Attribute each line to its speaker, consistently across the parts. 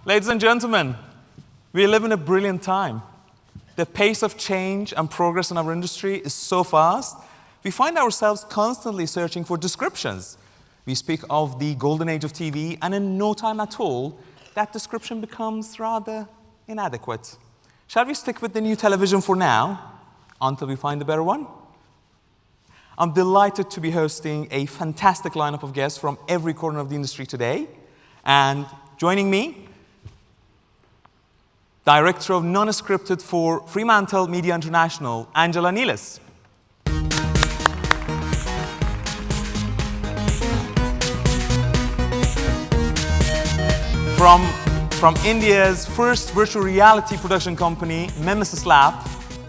Speaker 1: Ladies and gentlemen, we live in a brilliant time. The pace of change and progress in our industry is so fast, we find ourselves constantly searching for descriptions. We speak of the golden age of TV, and in no time at all, that description becomes rather inadequate. Shall we stick with the new television for now, until we find a better one? I'm delighted to be hosting a fantastic lineup of guests from every corner of the industry today. And joining me, Director of Non-Scripted for FremantleMedia International, Angela Neillis. From India's first virtual reality production company, Memesys Lab,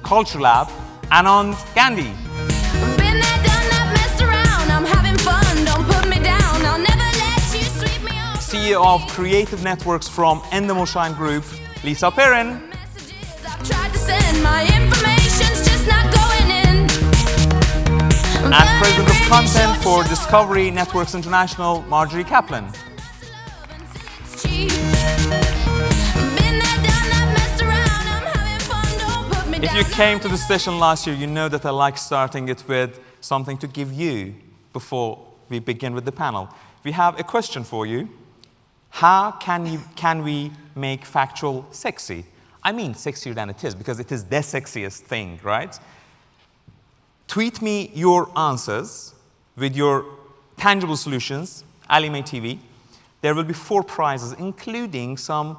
Speaker 1: Culture Lab, Anand, Gandhi.
Speaker 2: Been there, done that, messed around. I'm having fun, don't put me down. I'll never let you sweep me off.
Speaker 1: CEO of Creative Networks from Endemol Group, Lisa Perrin.
Speaker 2: I've tried to send my information's just not going in.
Speaker 1: And President of Content for Discovery Networks International, Marjorie, Kaplan. If you came to the session last year, you know that I like starting it with something to give you before we begin with the panel. We have a question for you. How can we make Factual sexy? I mean sexier than it is, because it is the sexiest thing, right? Tweet me your answers with your tangible solutions, AliMay TV. There will be 4 prizes, including some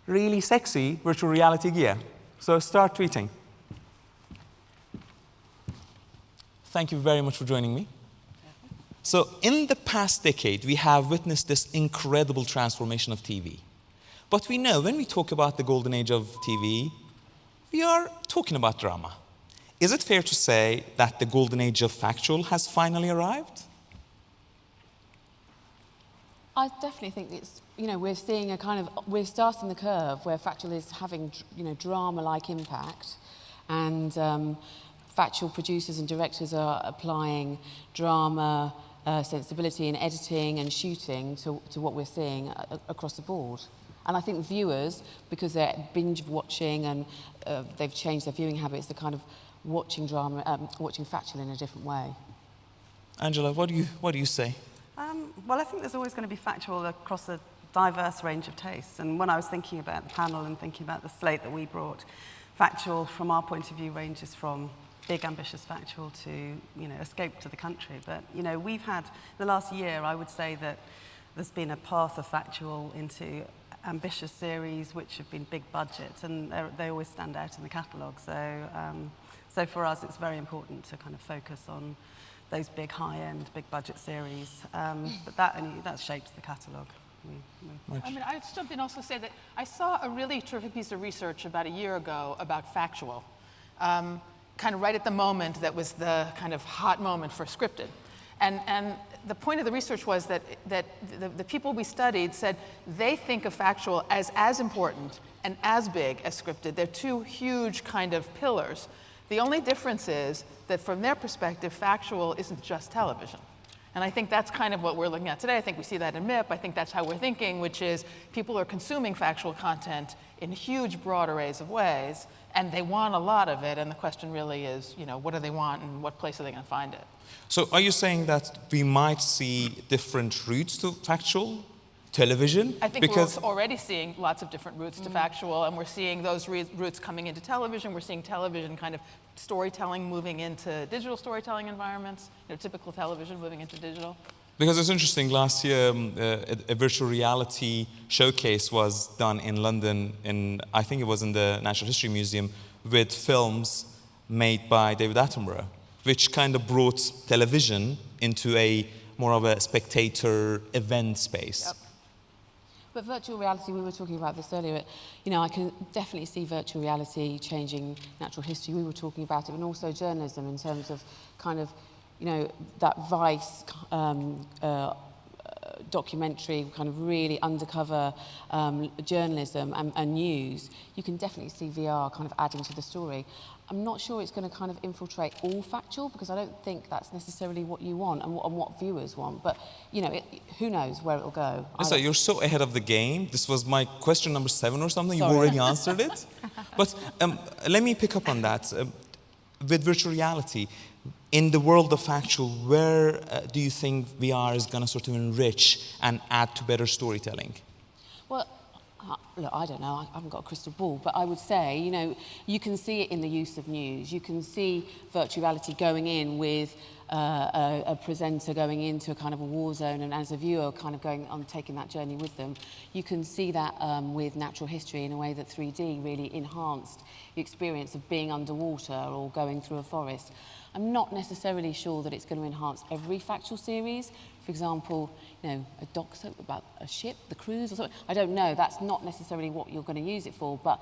Speaker 1: really sexy virtual reality gear. So start tweeting. Thank you very much for joining me. So in the past decade, we have witnessed this incredible transformation of TV. But we know when we talk about the golden age of TV, we are talking about drama. Is it fair to say that the golden age of Factual has finally arrived?
Speaker 3: I definitely think it's, we're seeing we're starting the curve where Factual is having, drama-like impact, and Factual producers and directors are applying drama, sensibility in editing and shooting to what we're seeing across the board. And I think viewers, because they're binge watching and they've changed their viewing habits, they're kind of watching drama, watching Factual in a different way.
Speaker 1: Angela, what do you say?
Speaker 4: Well, I think there's always going to be Factual across a diverse range of tastes. And when I was thinking about the panel and thinking about the slate that we brought, Factual, from our point of view, ranges from big, ambitious Factual to, escape to the country. But, we've had, the last year, I would say that there's been a path of Factual into ambitious series, which have been big budget, and they always stand out in the catalogue. So for us, it's very important to kind of focus on those big, high-end, big-budget series. But that shapes the catalogue.
Speaker 5: I'd just jump in and also say that I saw a really terrific piece of research about a year ago about Factual, kind of right at the moment that was the kind of hot moment for scripted. And the point of the research was that the people we studied said they think of Factual as important and as big as scripted. They're 2 huge kind of pillars. The only difference is that from their perspective, Factual isn't just television. And I think that's kind of what we're looking at today. I think we see that in MIP. I think that's how we're thinking, which is people are consuming Factual content in huge, broad arrays of ways, and they want a lot of it. And the question really is, what do they want and what place are they going to find it?
Speaker 1: So are you saying that we might see different routes to Factual television?
Speaker 5: I think we're already seeing lots of different routes to Factual, and we're seeing those routes coming into television. We're seeing television kind of storytelling moving into digital storytelling environments, typical television moving into digital.
Speaker 1: Because it's interesting, last year a virtual reality showcase was done in London, I think it was in the Natural History Museum, with films made by David Attenborough, which kind of brought television into a more of a spectator event space.
Speaker 3: Yep. But virtual reality, we were talking about this earlier, I can definitely see virtual reality changing natural history. We were talking about it, and also journalism in terms of kind of, that Vice documentary, kind of really undercover journalism and news, you can definitely see VR kind of adding to the story. I'm not sure it's going to kind of infiltrate all factual, because I don't think that's necessarily what you want and what viewers want. But, you know, who knows where it'll go.
Speaker 1: Lisa, you're so ahead of the game. This was my question number 7 or something.
Speaker 3: Sorry.
Speaker 1: You've already answered it. But let me pick up on that. With virtual reality, in the world of factual, where do you think VR is going to sort of enrich and add to better storytelling?
Speaker 3: Well, look, I don't know, I haven't got a crystal ball, but I would say, you know, you can see it in the use of news. You can see virtual reality going in with a presenter going into a kind of a war zone, and as a viewer kind of going on, taking that journey with them. You can see that with natural history in a way that 3D really enhanced the experience of being underwater or going through a forest. I'm not necessarily sure that it's going to enhance every factual series. For example, you know, a doc soap about a ship, the cruise or something. I don't know, that's not necessarily what you're going to use it for, but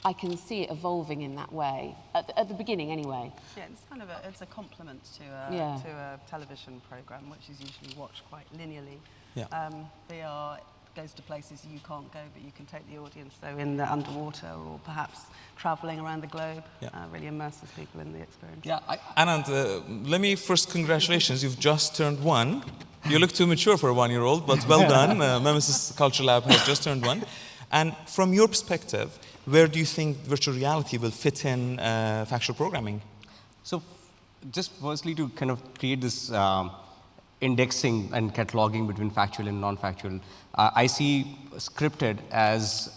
Speaker 3: I can see it evolving in that way, at the beginning anyway.
Speaker 4: Yeah, it's kind of it's a complement to a television program, which is usually watched quite linearly.
Speaker 1: Yeah.
Speaker 4: VR goes to places you can't go, but you can take the audience, so in the underwater or perhaps traveling around the globe, really immerses people in the experience.
Speaker 1: Yeah, Anand, let me first congratulations. You've just turned 1. You look too mature for a 1-year-old, but well done. Memesys Culture Lab has just turned 1. And from your perspective, where do you think virtual reality will fit in factual programming?
Speaker 6: So, just firstly to kind of create this indexing and cataloging between factual and non-factual, I see scripted as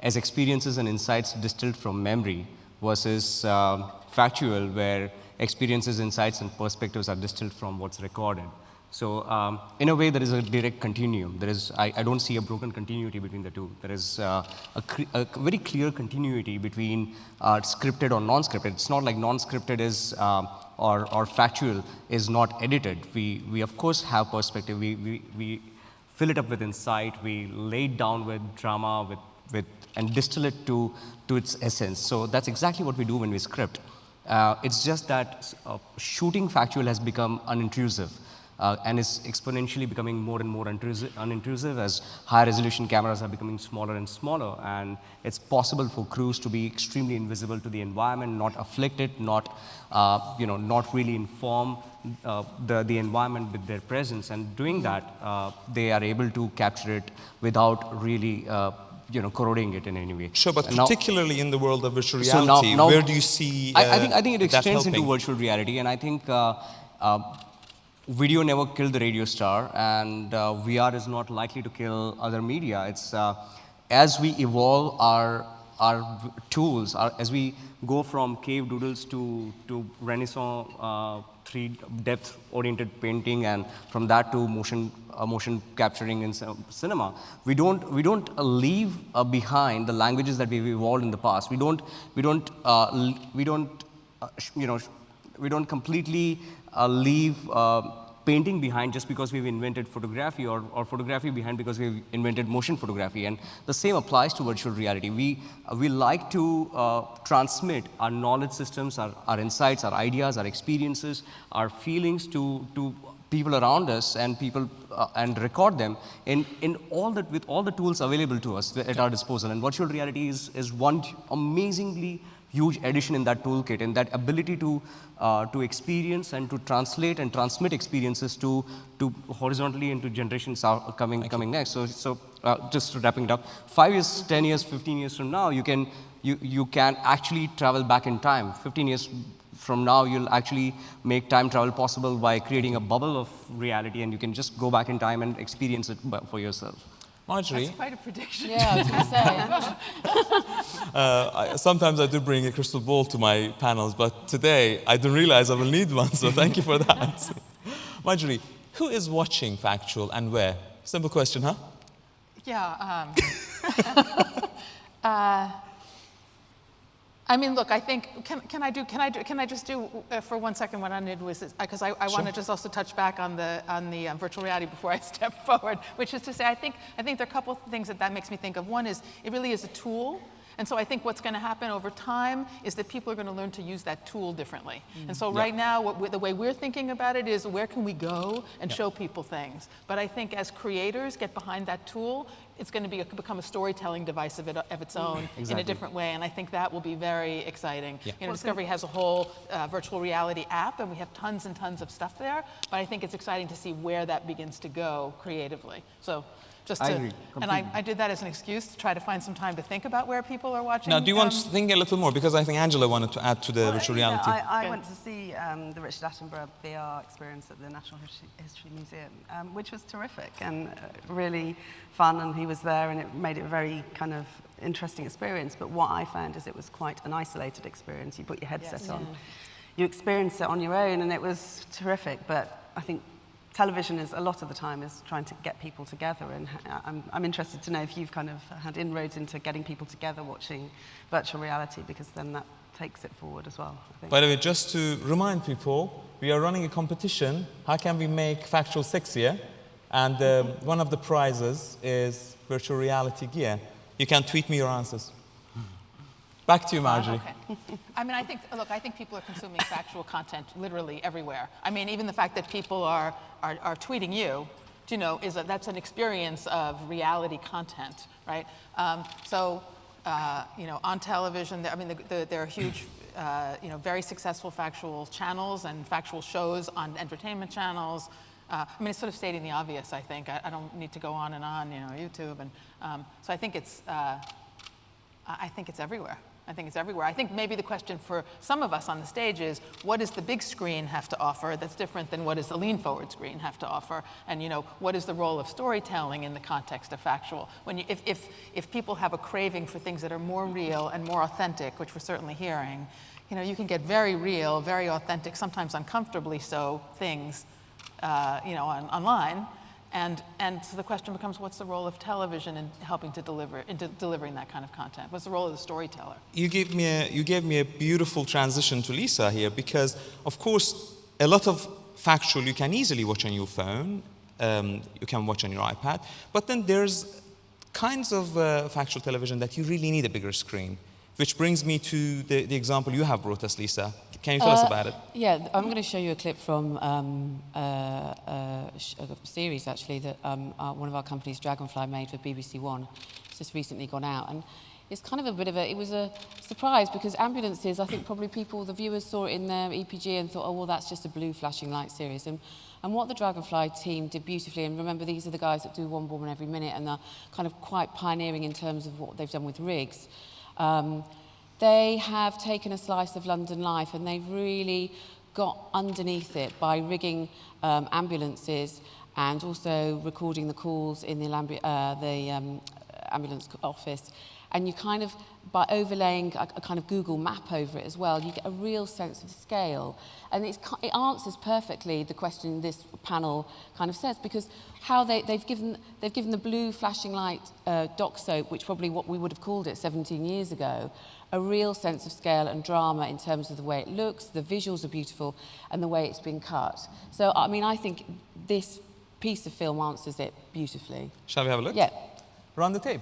Speaker 6: experiences and insights distilled from memory versus factual, where experiences, insights, and perspectives are distilled from what's recorded. So in a way, there is a direct continuum. There is, I don't see a broken continuity between the two. There is a very clear continuity between scripted or non-scripted. It's not like non-scripted is or factual is not edited. We of course have perspective. We fill it up with insight. We lay it down with drama, with and distill it to its essence. So that's exactly what we do when we script. It's just that shooting factual has become unintrusive. And is exponentially becoming more and more unintrusive as high resolution cameras are becoming smaller and smaller, and it's possible for crews to be extremely invisible to the environment, not afflict it, not really inform the environment with their presence, and doing that they are able to capture it without really corroding it in any way.
Speaker 1: Sure, but particularly in the world of virtual
Speaker 6: so
Speaker 1: reality,
Speaker 6: now
Speaker 1: where do you see
Speaker 6: I think it extends
Speaker 1: helping?
Speaker 6: into virtual reality, and I think video never killed the radio star, and VR is not likely to kill other media. It's as we evolve our tools, as we go from cave doodles to Renaissance 3 depth-oriented painting, and from that to motion capturing in cinema, we don't leave behind the languages that we've evolved in the past. We don't completely leave painting behind just because we've invented photography, or photography behind because we've invented motion photography. And the same applies to virtual reality. We like to transmit our knowledge systems, our insights, our ideas, our experiences, our feelings to people around us, and and record them with all the tools available to us at our disposal. And virtual reality is one amazingly huge addition in that toolkit, and that ability to experience and to translate and transmit experiences to horizontally into generations are coming next. So just wrapping it up, 5 years, 10 years, 15 years from now, you can actually travel back in time. 15 years from now, you'll actually make time travel possible by creating a bubble of reality, and you can just go back in time and experience it for yourself.
Speaker 1: Marjorie?
Speaker 5: That's quite a prediction.
Speaker 3: Yeah, I was going to say.
Speaker 1: Sometimes I do bring a crystal ball to my panels, but today I didn't realize I will need one, so thank you for that. Marjorie, who is watching Factual and where? Simple question, huh?
Speaker 5: Yeah. I mean, look, I think, can I just do for 1 second what Anand was, because I want to just also touch back on the virtual reality before I step forward, which is to say, I think there are a couple of things that makes me think of. One is, it really is a tool, And so I think what's going to happen over time is that people are going to learn to use that tool differently. And so right now, the way we're thinking about it is where can we go and show people things? But I think as creators get behind that tool, it's going to become a storytelling device of its own in a different way. And I think that will be very exciting. You know, Discovery has a whole virtual reality app, and we have tons and tons of stuff there. But I think it's exciting to see where that begins to go creatively. So just to,
Speaker 6: I agree,
Speaker 5: and I did that as an excuse to try to find some time to think about where people are watching.
Speaker 1: Now, do you want to think a little more? Because I think Angela wanted to add to the virtual reality.
Speaker 4: I went to see the Richard Attenborough VR experience at the National History Museum, which was terrific and really fun, and he was there, and it made it a very kind of interesting experience. But what I found is it was quite an isolated experience. You put your headset on, you experience it on your own, and it was terrific. But I think television is, a lot of the time, is trying to get people together, and I'm interested to know if you've kind of had inroads into getting people together watching virtual reality, because then that takes it forward as well, I think.
Speaker 1: By the way, just to remind people, we are running a competition. How can we make Factual sexier? And one of the prizes is virtual reality gear. You can tweet me your answers. Back to you, Marjorie.
Speaker 5: Okay. I mean, I think people are consuming factual content literally everywhere. I mean, even the fact that people are tweeting you, that's an experience of reality content, right? On television, there are huge, very successful factual channels and factual shows on entertainment channels. It's sort of stating the obvious, I think. I don't need to go on and on, YouTube. And so I think it's everywhere. I think maybe the question for some of us on the stage is, what does the big screen have to offer that's different than what does the lean forward screen have to offer? And what is the role of storytelling in the context of factual? If people have a craving for things that are more real and more authentic, which we're certainly hearing, you can get very real, very authentic, sometimes uncomfortably so, things online. And so the question becomes, what's the role of television in helping to delivering that kind of content? What's the role of the storyteller?
Speaker 1: You gave me a beautiful transition to Lisa here, because, of course, a lot of factual you can easily watch on your phone, you can watch on your iPad, but then there's kinds of factual television that you really need a bigger screen, which brings me to the example you have brought us, Lisa. Can you tell us about it?
Speaker 3: Yeah, I'm going to show you a clip from a series, actually, that one of our companies, Dragonfly, made for BBC One. It's just recently gone out. And it's kind of it was a surprise, because ambulances, I think probably the viewers saw it in their EPG and thought, oh, well, that's just a blue flashing light series. And what the Dragonfly team did beautifully, and remember, these are the guys that do one woman every minute, and they're kind of quite pioneering in terms of what they've done with rigs. They have taken a slice of London life, and they've really got underneath it by rigging ambulances and also recording the calls in the ambulance office. And you kind of, by overlaying a kind of Google map over it as well, you get a real sense of scale. And it answers perfectly the question this panel kind of says, because how they've given the blue flashing light dock soap, which probably what we would have called it 17 years ago, a real sense of scale and drama in terms of the way it looks, the visuals are beautiful, and the way it's been cut. So, I think this piece of film answers it beautifully.
Speaker 1: Shall we have a look?
Speaker 3: Yeah.
Speaker 1: Run the tape.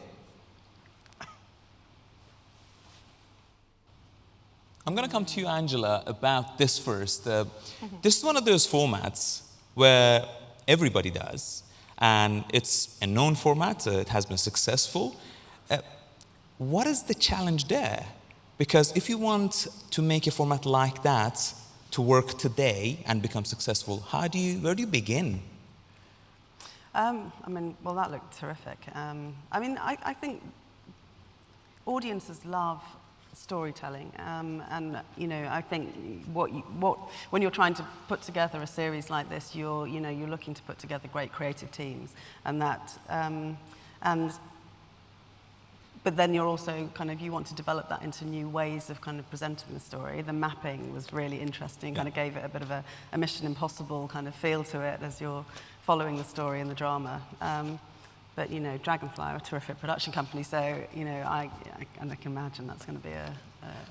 Speaker 1: I'm going to come to you, Angela, about this first. This is one of those formats where everybody does, and it's a known format. It has been successful. What is the challenge there? Because if you want to make a format like that to work today and become successful, where do you begin?
Speaker 4: Well, that looked terrific. I think audiences love storytelling, and I think when you're trying to put together a series like this, you're looking to put together great creative teams, but then you're also you want to develop that into new ways of kind of presenting the story. The mapping was really interesting, kind of gave it a bit of a Mission Impossible kind of feel to it as you're following the story and the drama. But Dragonfly are a terrific production company, so I can imagine that's going to be a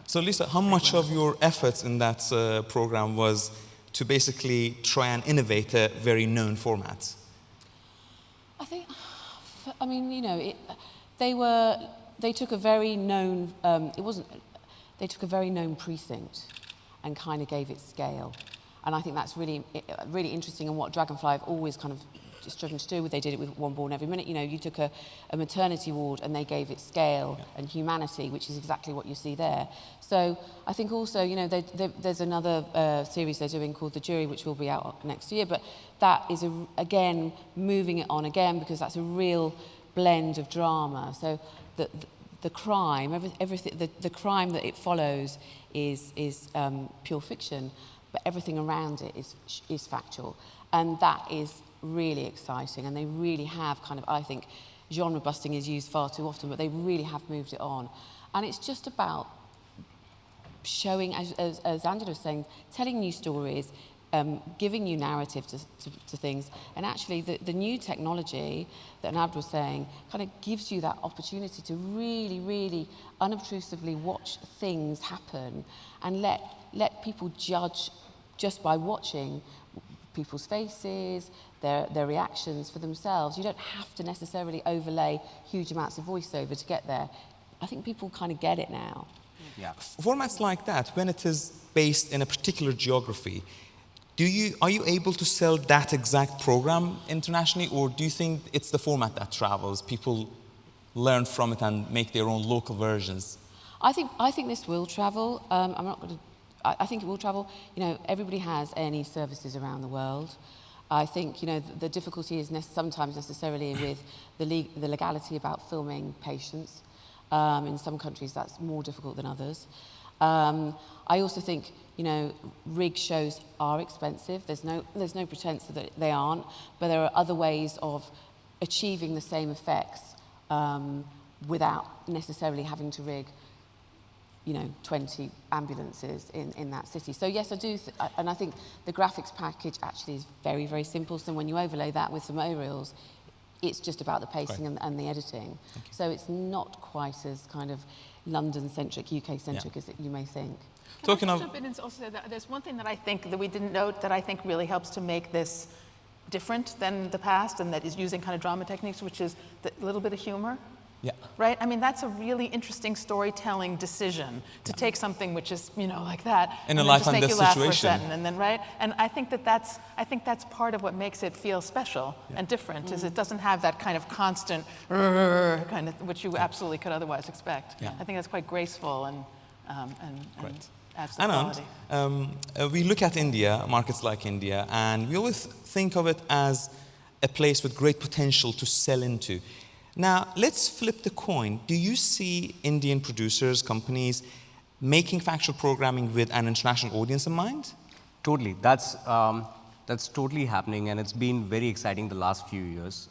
Speaker 1: So Lisa, how much of your efforts in that program was to basically try and innovate a very known format?
Speaker 3: I think, they were they took a very known, they took a very known precinct and kind of gave it scale. And I think that's really, really interesting, and what Dragonfly have always kind of striven to do. They did it with One Born Every Minute. You know, you took a maternity ward and they gave it scale and humanity, which is exactly what you see there. So I think also, you know, there's another series they're doing called The Jury, which will be out next year, but that is, again, moving it on again, because that's a real blend of drama. So the crime, everything, the crime that it follows is pure fiction, but everything around it is factual. And that is really exciting, and they really have kind of, I think, genre busting is used far too often, but they really have moved it on. And it's just about showing, as Angela was saying, telling new stories, giving you narrative to things. And actually the new technology that Anand was saying kind of gives you that opportunity to really, really unobtrusively watch things happen and let people judge just by watching people's faces, their reactions for themselves. You don't have to necessarily overlay huge amounts of voiceover to get there. I think people kind of get it now.
Speaker 6: Yeah.
Speaker 1: Formats like that, when it is based in a particular geography, are you able to sell that exact program internationally, or do you think it's the format that travels? People learn from it and make their own local versions?
Speaker 3: I think this will travel. I'm not going to. I think it will travel. You know, everybody has A&E services around the world. I think, you know, the difficulty is sometimes necessarily with the legality about filming patients. In some countries, that's more difficult than others. I also think, you know, rig shows are expensive. There's no pretense that they aren't, but there are other ways of achieving the same effects without necessarily having to rig, you know, 20 ambulances in that city. So yes, I do, and I think the graphics package actually is very, very simple. So when you overlay that with some aerials, it's just about the pacing and the editing. So it's not quite as kind of London-centric, UK-centric as you may think.
Speaker 5: Can I jump in and also say that there's one thing that I think that we didn't note that I think really helps to make this different than the past, and that is using kind of drama techniques, which is the little bit of humor.
Speaker 1: Yeah.
Speaker 5: Right? I mean, that's a really interesting storytelling decision, to take something which is, you know, like that,
Speaker 1: in
Speaker 5: and
Speaker 1: a
Speaker 5: then
Speaker 1: life
Speaker 5: just
Speaker 1: and
Speaker 5: make
Speaker 1: death
Speaker 5: you laugh for a
Speaker 1: situation.
Speaker 5: second, and then, right? And I think that's part of what makes it feel special and different, is it doesn't have that kind of constant kind of, which you absolutely could otherwise expect.
Speaker 1: Yeah.
Speaker 5: I think that's quite graceful and adds to
Speaker 1: Anand,
Speaker 5: quality.
Speaker 1: we look at India, markets like India, and we always think of it as a place with great potential to sell into. Now, let's flip the coin. Do you see Indian producers, companies, making factual programming with an international audience in mind?
Speaker 6: Totally. That's totally happening, and it's been very exciting the last few years.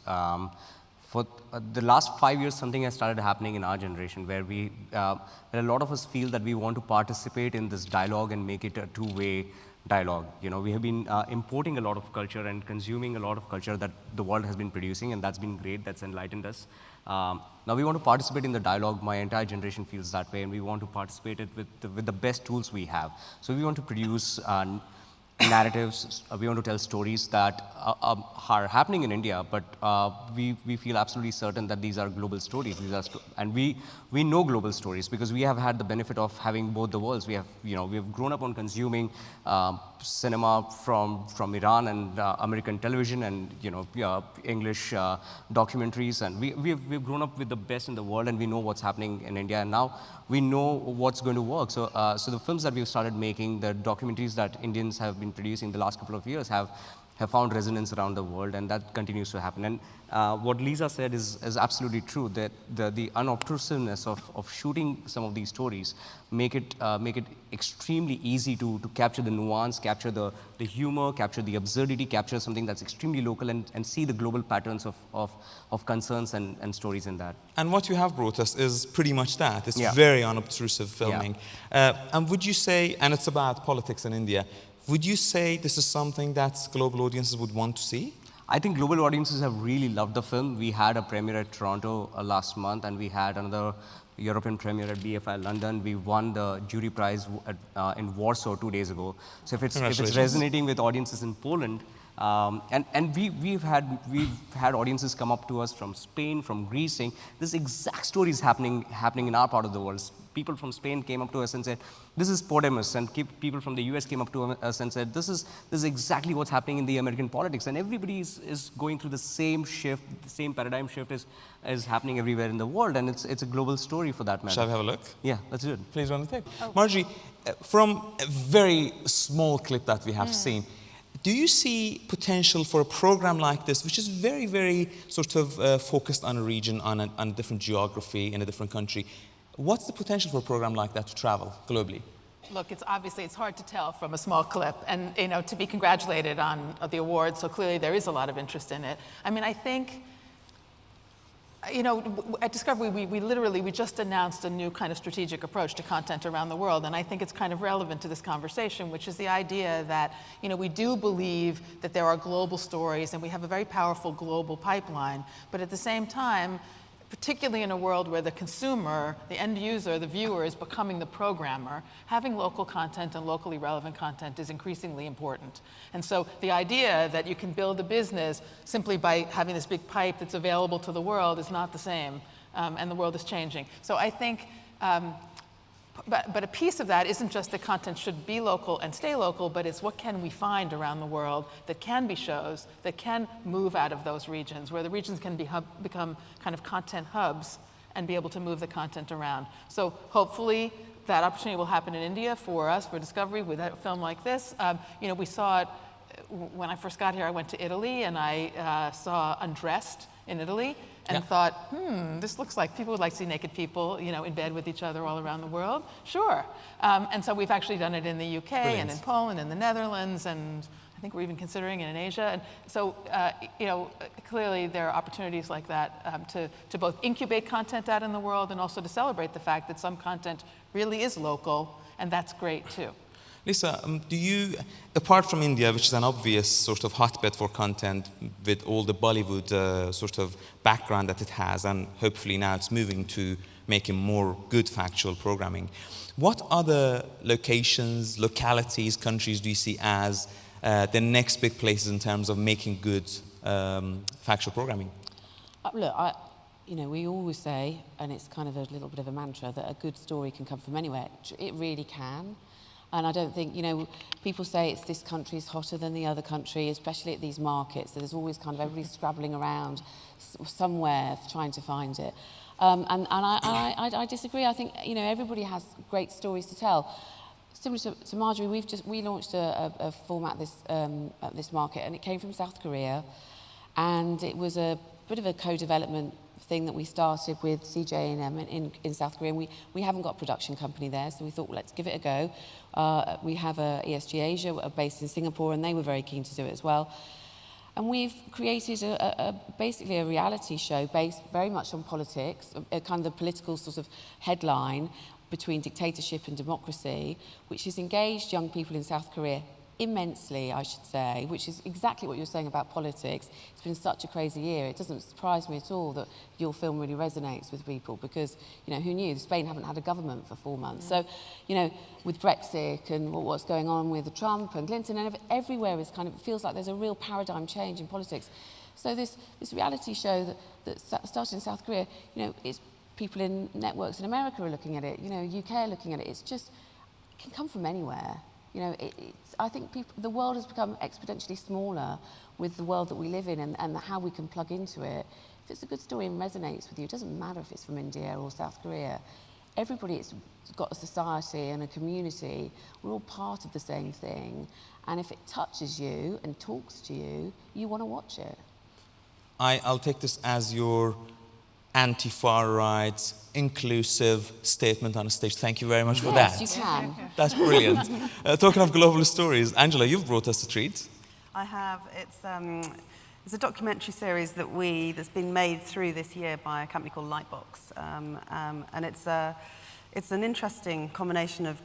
Speaker 6: For the last 5 years, something has started happening in our generation where where a lot of us feel that we want to participate in this dialogue and make it a two-way dialogue. You know, we have been importing a lot of culture and consuming a lot of culture that the world has been producing, and that's been great. That's enlightened us. Now we want to participate in the dialogue. My entire generation feels that way, and we want to participate it with the best tools we have. So we want to produce narratives. We want to tell stories that are happening in India, but we feel absolutely certain that these are global stories. And we know global stories because we have had the benefit of having both the worlds. We have grown up on consuming cinema from Iran and American television, and English documentaries, and we've grown up with the best in the world, and we know what's happening in India, and now we know what's going to work. So the films that we've started making, the documentaries that Indians have been producing the last couple of years have found resonance around the world, and that continues to happen. And what Lisa said is absolutely true, that the unobtrusiveness of shooting some of these stories make it extremely easy to capture the nuance, capture the humor, capture the absurdity, capture something that's extremely local, and see the global patterns of concerns and stories in that.
Speaker 1: And what you have brought us is pretty much that. It's
Speaker 6: Yeah.
Speaker 1: very unobtrusive filming.
Speaker 6: Yeah.
Speaker 1: And would you say, and it's about politics in India, would you say this is something that global audiences would want to see?
Speaker 6: I think global audiences have really loved the film. We had a premiere at Toronto last month, and we had another European premiere at BFI London. We won the jury prize in Warsaw 2 days ago. So if it's
Speaker 1: Congratulations.
Speaker 6: resonating with audiences in Poland, And we've had audiences come up to us from Spain, from Greece, saying this exact story is happening in our part of the world. People from Spain came up to us and said, this is Podemos, and people from the US came up to us and said, this is exactly what's happening in the American politics, and everybody is going through the same shift, the same paradigm shift is happening everywhere in the world, and it's a global story for that matter.
Speaker 1: Shall we have a look?
Speaker 6: Yeah, let's do it.
Speaker 1: Please run the tape. Marjorie, from a very small clip that we have seen, do you see potential for a program like this, which is very, very sort of focused on a region, on a different geography, in a different country? What's the potential for a program like that to travel globally?
Speaker 5: Look, it's hard to tell from a small clip, and to be congratulated on the award, so clearly there is a lot of interest in it. I mean, I think, at Discovery, we just announced a new kind of strategic approach to content around the world, and I think it's kind of relevant to this conversation, which is the idea that, we do believe that there are global stories, and we have a very powerful global pipeline, but at the same time, particularly in a world where the consumer, the end user, the viewer is becoming the programmer, having local content and locally relevant content is increasingly important. And so the idea that you can build a business simply by having this big pipe that's available to the world is not the same, and the world is changing. So I think, but a piece of that isn't just that content should be local and stay local, but it's what can we find around the world that can be shows that can move out of those regions, where the regions can become kind of content hubs and be able to move the content around. So hopefully that opportunity will happen in India for us, for Discovery, with a film like this. We saw it when I first got here. I went to Italy and I saw Undressed in Italy, and thought, this looks like people would like to see naked people, in bed with each other all around the world. Sure. And so we've actually done it in the UK and in Poland and the Netherlands, and I think we're even considering it in Asia. And so, clearly there are opportunities like that to both incubate content out in the world and also to celebrate the fact that some content really is local, and that's great too.
Speaker 1: Lisa, do you, apart from India, which is an obvious sort of hotbed for content with all the Bollywood sort of background that it has, and hopefully now it's moving to making more good factual programming, what other locations, localities, countries do you see as the next big places in terms of making good factual programming?
Speaker 3: Look, we always say, and it's kind of a little bit of a mantra, that a good story can come from anywhere. It really can. And I don't think, people say it's this country is hotter than the other country, especially at these markets. There's always kind of everybody scrabbling around somewhere trying to find it. And I disagree. I think, everybody has great stories to tell. Similar to Marjorie, we launched a format at this market, and it came from South Korea. And it was a bit of a co-development thing that we started with CJ&M in South Korea. And we haven't got a production company there, so we thought, well, let's give it a go. We have a ESG Asia based in Singapore, and they were very keen to do it as well. And we've created basically a reality show based very much on politics, a kind of the political sort of headline between dictatorship and democracy, which has engaged young people in South Korea immensely, I should say, which is exactly what you're saying about politics. It's been such a crazy year. It doesn't surprise me at all that your film really resonates with people because, who knew? Spain haven't had a government for 4 months. So, with Brexit and what's going on with Trump and Clinton, and everywhere is kind of, it feels like there's a real paradigm change in politics. So this reality show that started in South Korea, it's people in networks in America are looking at it, UK are looking at it. It's just, it can come from anywhere. I think the world has become exponentially smaller with the world that we live in and how we can plug into it. If it's a good story and resonates with you, it doesn't matter if it's from India or South Korea. Everybody's got a society and a community. We're all part of the same thing. And if it touches you and talks to you, you want to watch it.
Speaker 1: I'll take this as your anti-far right, inclusive statement on a stage. Thank you very much for that.
Speaker 3: Yes, you can.
Speaker 1: That's brilliant. Talking of global stories, Angela, you've brought us a treat.
Speaker 4: I have. It's a documentary series that's been made through this year by a company called Lightbox, and it's an interesting combination of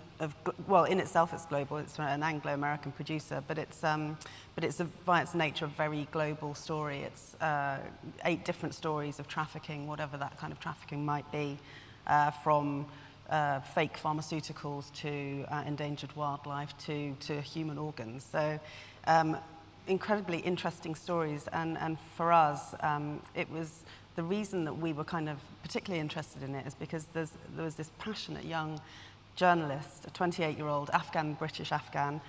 Speaker 4: well, in itself it's global. It's an Anglo-American producer, but it's by its nature a very global story. It's 8 different stories of trafficking, whatever that kind of trafficking might be, from fake pharmaceuticals to endangered wildlife to human organs. So incredibly interesting stories, and for us, it was the reason that we were kind of particularly interested in it is because there was this passionate young journalist, a 28-year-old British Afghan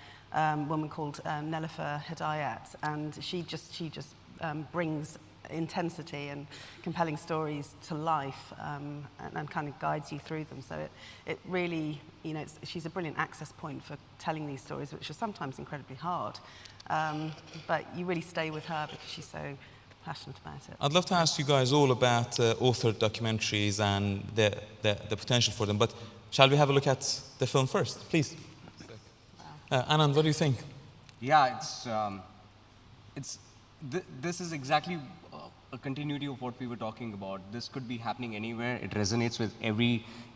Speaker 4: woman called Neillis Hidayat, and she just brings intensity and compelling stories to life, and kind of guides you through them. So it really, you know, she's a brilliant access point for telling these stories, which are sometimes incredibly hard. But you really stay with her because she's so passionate about it.
Speaker 1: I'd love to ask you guys all about authored documentaries and the potential for them, but shall we have a look at the film first, please? Anand, what do you think?
Speaker 6: Yeah, this is exactly a continuity of what we were talking about. This could be happening anywhere. It resonates with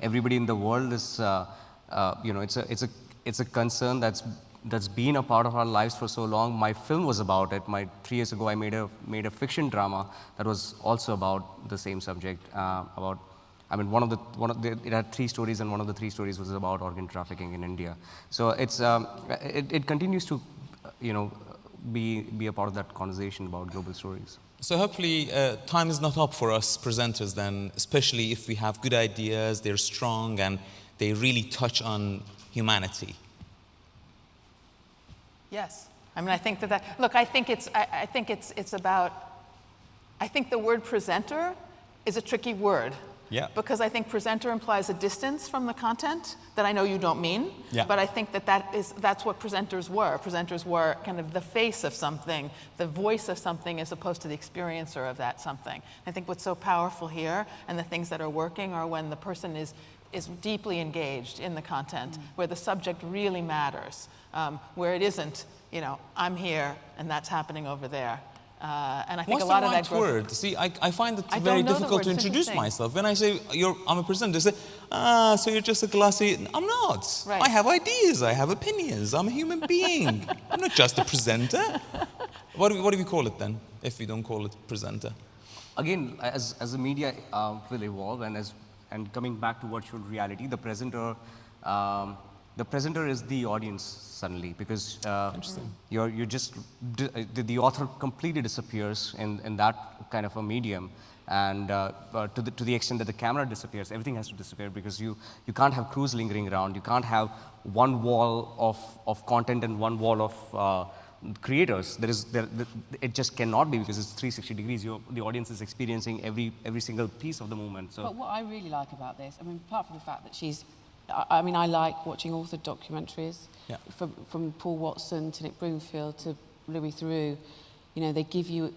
Speaker 6: everybody in the world. This, you know, it's a concern that's been a part of our lives for so long. My film was about it. 3 years ago, I made a fiction drama that was also about the same subject. I mean, it had 3 stories, and one of the 3 stories was about organ trafficking in India. So it continues to, you know, be a part of that conversation about global stories.
Speaker 1: So hopefully time is not up for us presenters then, especially if we have good ideas, they're strong, and they really touch on humanity.
Speaker 5: Yes. I mean, I think look, I think it's about, I think the word presenter is a tricky word.
Speaker 1: Yeah.
Speaker 5: Because I think presenter implies a distance from the content that I know you don't mean.
Speaker 1: Yeah.
Speaker 5: But I think that's what presenters were. Presenters were kind of the face of something, the voice of something, as opposed to the experiencer of that something. I think what's so powerful here, and the things that are working, are when the person is deeply engaged in the content, where the subject really matters, where it isn't, you know, I'm here and that's happening over there. And I think
Speaker 1: What's
Speaker 5: a lot
Speaker 1: the
Speaker 5: of
Speaker 1: right
Speaker 5: that growth.
Speaker 1: word? See, I find it
Speaker 5: I
Speaker 1: very
Speaker 5: don't know the
Speaker 1: difficult
Speaker 5: word.
Speaker 1: to
Speaker 5: It's
Speaker 1: introduce
Speaker 5: interesting.
Speaker 1: myself. When I say I'm a presenter, they say, so you're just a glossy. I'm not.
Speaker 5: Right.
Speaker 1: I have ideas. I have opinions. I'm a human being. I'm not just a presenter. What do we call it then, if we don't call it presenter?
Speaker 6: Again, as the media will evolve, and coming back to virtual reality, the presenter is the audience suddenly, because you're just the author completely disappears in that kind of a medium, and to the extent that the camera disappears, everything has to disappear, because you can't have crews lingering around. You can't have one wall of content and one wall of creators. It just cannot be, because it's 360 degrees. The audience is experiencing every single piece of the moment. So.
Speaker 3: But what I really like about this, I mean, apart from the fact that I mean, I like watching authored documentaries, from Paul Watson to Nick Broomfield to Louis Theroux. You know, they give you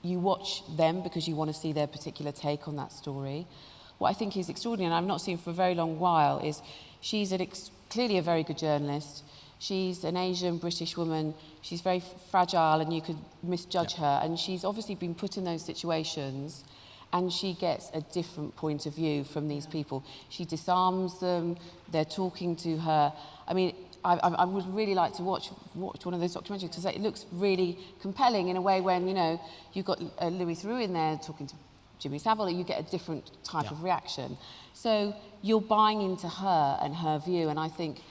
Speaker 3: watch them because you want to see their particular take on that story. What I think is extraordinary, and I've not seen for a very long while, is she's clearly a very good journalist. She's an Asian British woman. She's very fragile, and you could misjudge her. And she's obviously been put in those situations, and she gets a different point of view from these people. She disarms them. They're talking to her. I mean, I would really like to watch one of those documentaries, because it looks really compelling in a way. When, you know, you've got Louis Theroux in there talking to Jimmy Savile, you get a different type of reaction. So you're buying into her and her view, and I think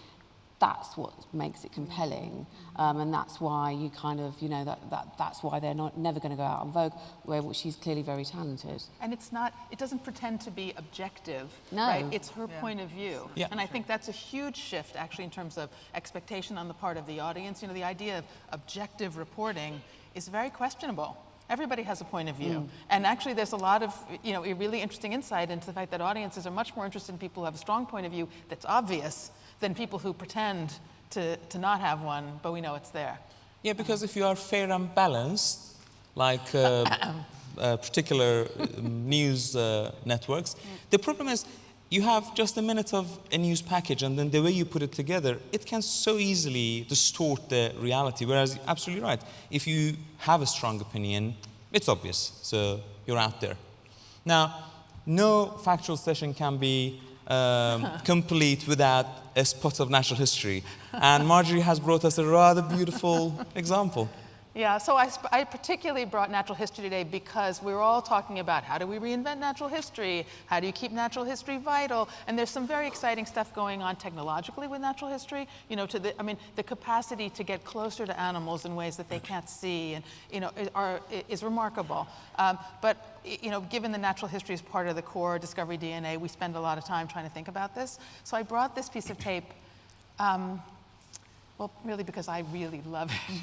Speaker 3: that's what makes it compelling, and that's why you kind of, you know, that's why they're never going to go out on Vogue, where she's clearly very talented.
Speaker 5: And it doesn't pretend to be objective,
Speaker 3: no.
Speaker 5: Right? It's her point of view.
Speaker 1: Yeah.
Speaker 5: And I think that's a huge shift, actually, in terms of expectation on the part of the audience. You know, the idea of objective reporting is very questionable. Everybody has a point of view. And actually, there's a lot of, you know, a really interesting insight into the fact that audiences are much more interested in people who have a strong point of view that's obvious than people who pretend to not have one, but we know it's there.
Speaker 1: Yeah, because if you are fair and balanced, like particular news networks, the problem is you have just a minute of a news package, and then the way you put it together, it can so easily distort the reality. Whereas, absolutely right, if you have a strong opinion, it's obvious, so you're out there. Now, no factual session can be complete without a spot of natural history. And Marjorie has brought us a rather beautiful example.
Speaker 5: Yeah, so I particularly brought natural history today because we're all talking about how do we reinvent natural history, how do you keep natural history vital, and there's some very exciting stuff going on technologically with natural history, you know, the capacity to get closer to animals in ways that they can't see, and, you know, is remarkable. But, you know, given the natural history is part of the core discovery DNA, we spend a lot of time trying to think about this. So I brought this piece of tape. Well, really because I really love it.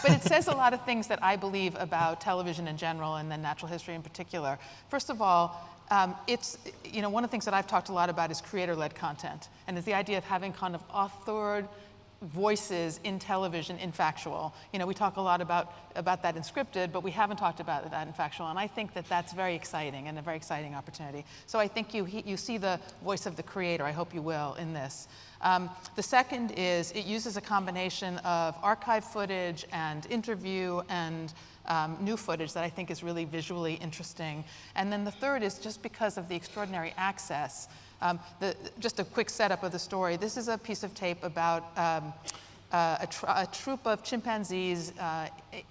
Speaker 5: But it says a lot of things that I believe about television in general and then natural history in particular. First of all, it's, you know, one of the things that I've talked a lot about is creator-led content. And it's the idea of having kind of authored voices in television in Factual. You know, we talk a lot about that in scripted, but we haven't talked about that in Factual. And I think that that's very exciting and a very exciting opportunity. So I think you see the voice of the creator, I hope you will, in this. The second is it uses a combination of archive footage and interview and new footage that I think is really visually interesting. And then the third is just because of the extraordinary access. Just a quick setup of the story. This is a piece of tape about a troop of chimpanzees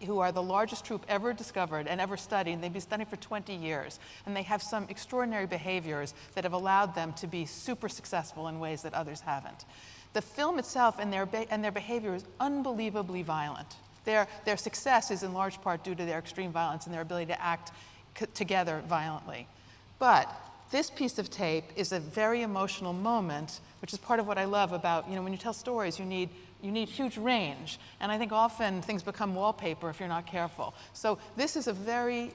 Speaker 5: who are the largest troop ever discovered and ever studied. And they've been studying for 20 years. And they have some extraordinary behaviors that have allowed them to be super successful in ways that others haven't. The film itself and their behavior is unbelievably violent. Their success is in large part due to their extreme violence and their ability to act together violently. But this piece of tape is a very emotional moment, which is part of what I love about, you know, when you tell stories, you need huge range. And I think often things become wallpaper if you're not careful. So this is a very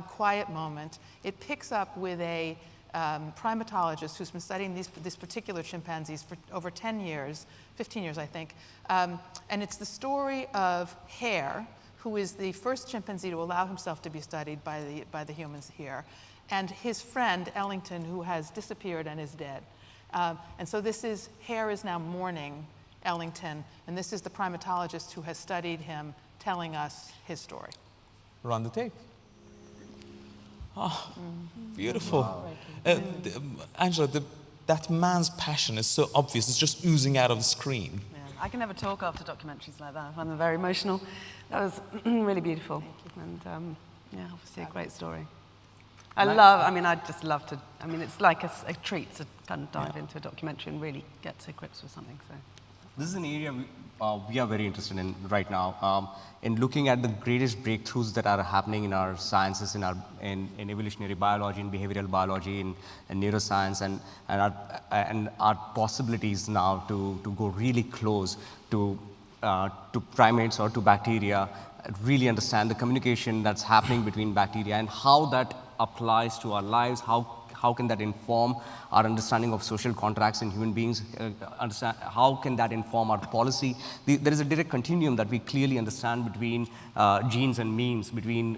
Speaker 5: quiet moment. It picks up with a primatologist who's been studying these particular chimpanzees for over 10 years, 15 years, I think. And it's the story of Hare, who is the first chimpanzee to allow himself to be studied by the humans here, and his friend, Ellington, who has disappeared and is dead. And so Hare is now mourning Ellington, and this is the primatologist who has studied him telling us his story.
Speaker 1: Run the tape. Oh, beautiful. Angela, that man's passion is so obvious. It's just oozing out of the screen.
Speaker 4: Yeah, I can never talk after documentaries like that. I find them very emotional. That was really beautiful. And yeah, obviously a great story. I just love to, it's like a treat to kind of dive into a documentary and really get to grips with something. So
Speaker 6: this is an area we are very interested in right now, in looking at the greatest breakthroughs that are happening in our sciences, in evolutionary biology, in behavioral biology, in neuroscience, and our possibilities now to go really close to primates or to bacteria, really understand the communication that's happening between bacteria and how that applies to our lives, how can that inform our understanding of social contracts in human beings, how can that inform our policy. There is a direct continuum that we clearly understand between genes and memes, between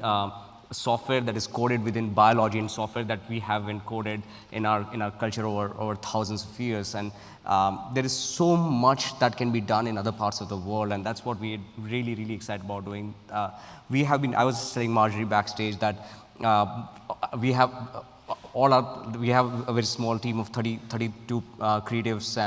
Speaker 6: software that is coded within biology and software that we have encoded in our culture over thousands of years. And there is so much that can be done in other parts of the world, and that's what we're really, really excited about doing. I was telling Marjorie backstage that we have a very small team of 32 creatives,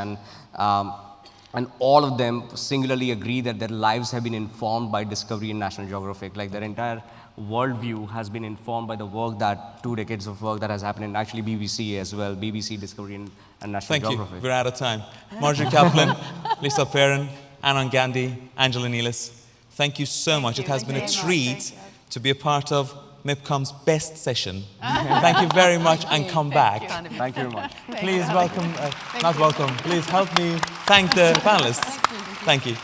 Speaker 6: and all of them singularly agree that their lives have been informed by Discovery and National Geographic. Like their entire worldview has been informed by the work 2 decades of work that has happened in actually BBC as well, BBC, Discovery and National Geographic.
Speaker 1: Thank you. We're out of time. Marjorie Kaplan, Lisa Perrin, Anand, Gandhi, Angela Neillis, thank you so much. It has been a treat to be a part of MIPCOM's best session. Thank you very much, and come back.
Speaker 6: Thank you very much.
Speaker 1: Please welcome, please help me thank the panelists. Thank you.